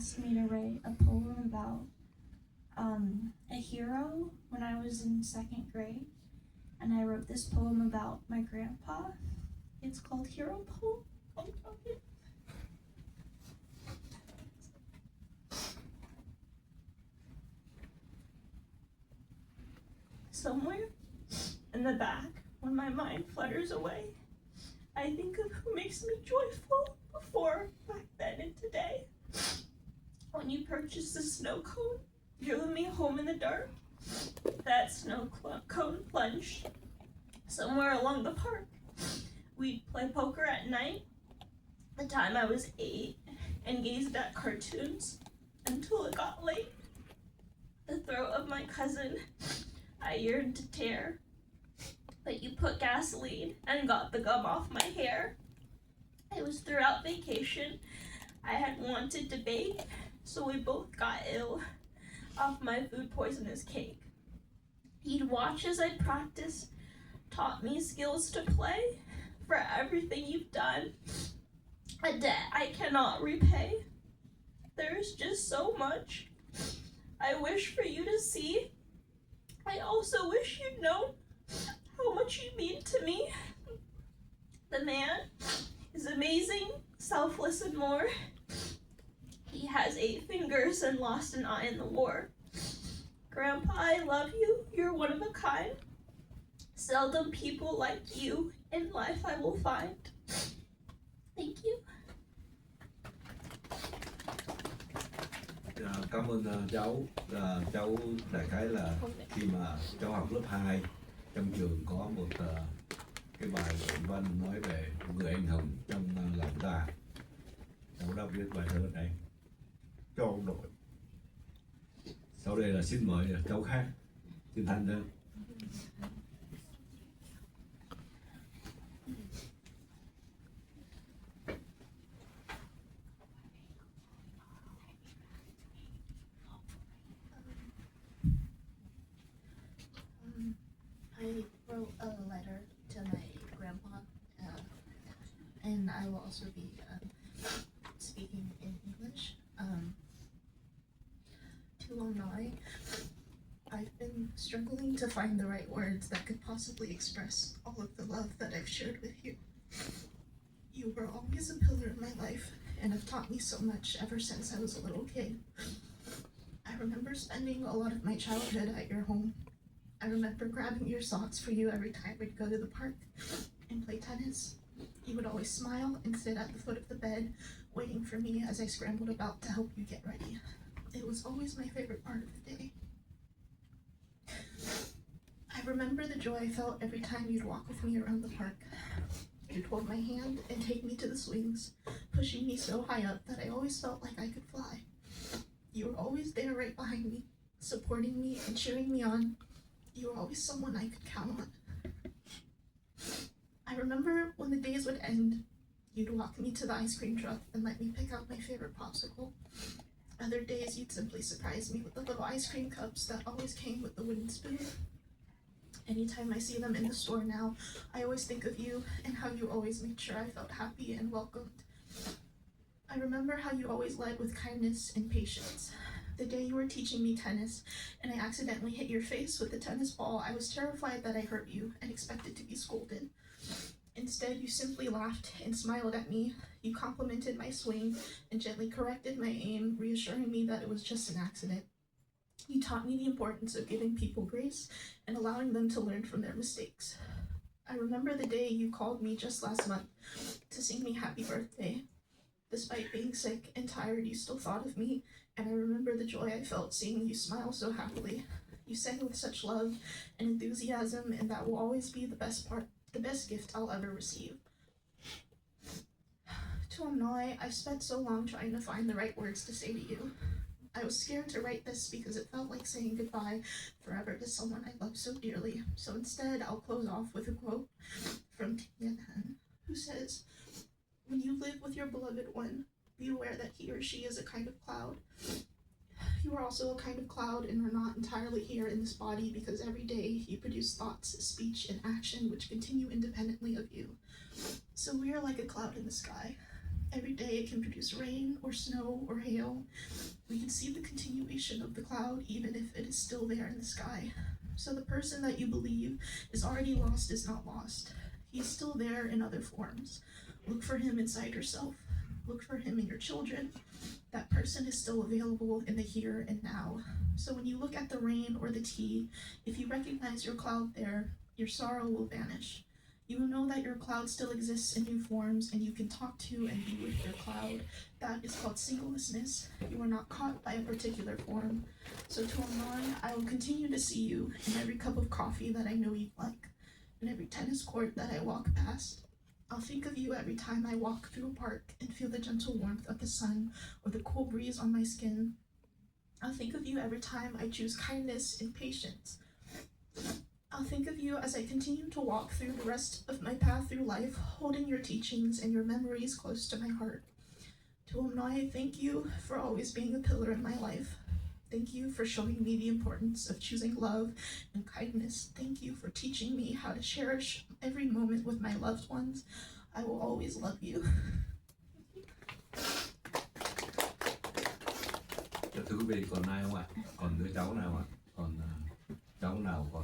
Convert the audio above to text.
asked me to write a poem about a hero when I was in 2nd grade, and I wrote this poem about my grandpa. It's called Hero Poem. Somewhere in the back, when my mind flutters away, I think of who makes me joyful before, back then and today. When you purchased the snow cone, drove me home in the dark, that snow cone plunged somewhere along the park. We'd play poker at night, the time I was 8, and gazed at cartoons until it got late. The throat of my cousin I yearned to tear, but you put gasoline and got the gum off my hair. It was throughout vacation I had wanted to bake, so we both got ill off my food poisonous cake. He'd watch as I practiced, taught me skills to play. For everything you've done, a debt I cannot repay. There's just so much I wish for you to see. I also wish you'd know how much you mean to me. The man is amazing, selfless, and more. He has 8 fingers and lost an eye in the war. Grandpa, I love you. You're one of a kind. Seldom people like you in life I will find. Thank you. Cảm ơn cháu. Cháu đại khái là khi mà cháu học lớp 2 trong trường có một cái bài luận văn nói về người anh hùng trong lòng ta. Cháu đã viết bài thơ này cho ông đội. Sau đây là xin mời cháu khác, xin thành đơn. I wrote a letter to my grandpa, and I will also be speaking in English. To Onai, I've been struggling to find the right words that could possibly express all of the love that I've shared with you. You were always a pillar of my life and have taught me so much ever since I was a little kid. I remember spending a lot of my childhood at your home. I remember grabbing your socks for you every time we'd go to the park and play tennis. You would always smile and sit at the foot of the bed, waiting for me as I scrambled about to help you get ready. It was always my favorite part of the day. I remember the joy I felt every time you'd walk with me around the park. You'd hold my hand and take me to the swings, pushing me so high up that I always felt like I could fly. You were always there right behind me, supporting me and cheering me on. You were always someone I could count on. I remember when the days would end, you'd walk me to the ice cream truck and let me pick out my favorite popsicle. Other days, you'd simply surprise me with the little ice cream cups that always came with the wooden spoon. Anytime I see them in the store now, I always think of you and how you always made sure I felt happy and welcomed. I remember how you always led with kindness and patience. The day you were teaching me tennis and I accidentally hit your face with the tennis ball, I was terrified that I hurt you and expected to be scolded. Instead, you simply laughed and smiled at me. You complimented my swing and gently corrected my aim, reassuring me that it was just an accident. You taught me the importance of giving people grace and allowing them to learn from their mistakes. I remember the day you called me just last month to sing me happy birthday. Despite being sick and tired, you still thought of me, and I remember the joy I felt seeing you smile so happily. You sang with such love and enthusiasm, and that will always be the best gift I'll ever receive. To Amnoi, I've spent so long trying to find the right words to say to you. I was scared to write this because it felt like saying goodbye forever to someone I love so dearly. So instead, I'll close off with a quote from Tian Han, who says, "When you live with your beloved one, be aware that he or she is a kind of cloud. You are also a kind of cloud and are not entirely here in this body because every day you produce thoughts, speech, and action which continue independently of you. So we are like a cloud in the sky. Every day it can produce rain or snow or hail. We can see the continuation of the cloud even if it is still there in the sky. So the person that you believe is already lost is not lost. He's still there in other forms. Look for him inside yourself. Look for him in your children. That person is still available in the here and now. So when you look at the rain or the tea, if you recognize your cloud there, your sorrow will vanish. You will know that your cloud still exists in new forms and you can talk to and be with your cloud. That is called singlelessness. You are not caught by a particular form. So Tuamnon, I will continue to see you in every cup of coffee that I know you like, in every tennis court that I walk past. I'll think of you every time I walk through a park and feel the gentle warmth of the sun or the cool breeze on my skin. I'll think of you every time I choose kindness and patience. I'll think of you as I continue to walk through the rest of my path through life, holding your teachings and your memories close to my heart. Tuamnon, thank you for always being a pillar in my life. Thank you for showing me the importance of choosing love and kindness. Thank you for teaching me how to cherish every moment with my loved ones. I will always love you. Thưa quý vị, còn ai không ạ? Còn đứa cháu nào ạ? Còn cháu nào còn